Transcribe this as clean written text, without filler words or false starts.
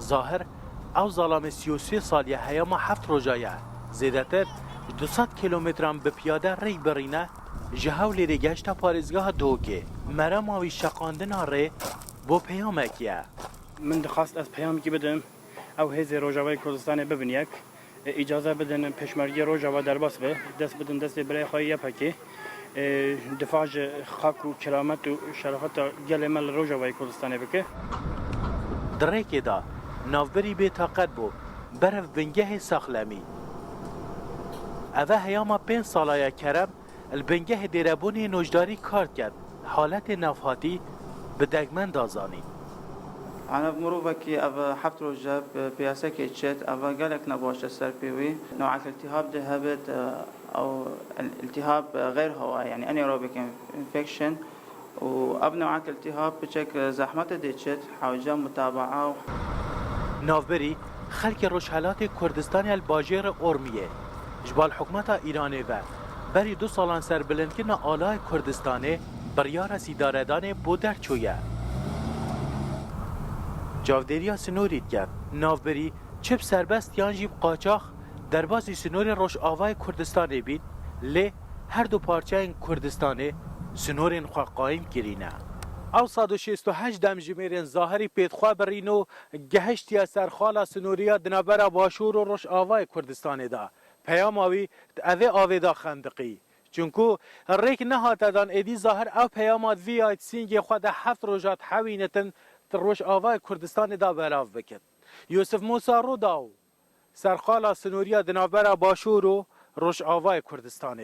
ظاهر او ظالم 33 سالیه هیاما 7 روزایه زیادتر 200 کیلومتران به پیاده ری برینه جهول ری گشت پارێزگاها دوکه مرماوی شقاندن ری بو پیامکیه. من دخواست از پیامی که بدم او هیز روجاوای کردستان ببینیک اجازه بدن پشمرگی روجاوا درباس به دست بدن دست برای خواهی یپکی دفاع خاک و کرامت و شرافت گل مل روجاوای کردستان بکه. دریکه دا نافبری به طاقت بو برف بنگه ساخلمی اوه هیاما 5 سالای کرم البنگه دیربونی نوجداری کار کرد حالت نفحاتی به دگمن دازانی. أنا بمروبك أبا حبت رجاب بياسك إتشت أبا قالك نباش السربيوي نوع الالتهاب ذهبت أو الالتهاب غير هوائي يعني انيروبيك انفكشن وأب نوع الالتهاب بشك زحمة ديتشت حوجة متابعة نافبری خلک روشهلات کردستان الباجر ارمیه جبال حکومت ایرانی و بری 2 سالان سر بلند که آلای کردستانه بریار سیداردان بودر چویه. جاودریا سنوریت کرد نافبری چپ سربست یان جیب قاچاق در بازی سنور روش آوای کردستانه بید لی هر دو پارچه این کردستانه سنورین خواه قایم گرینه. او 168 دم جمیرین ظاهری پیدخواه برینو گهشتی سرخالا سنوریا دنابرا باشور و روش آوای کردستانه دا پیام آوی اوه آوه دا خندقی چونکو ریک نهات دان ایدی ظاهر او پیامات وی آیت سینگی خود 7 روزات حوینتن روش آوای کردستان دا بلاف بکد. یوسف موسی رو داو سرخالا سنوریا دنابرا باشور و روش آوای کردستان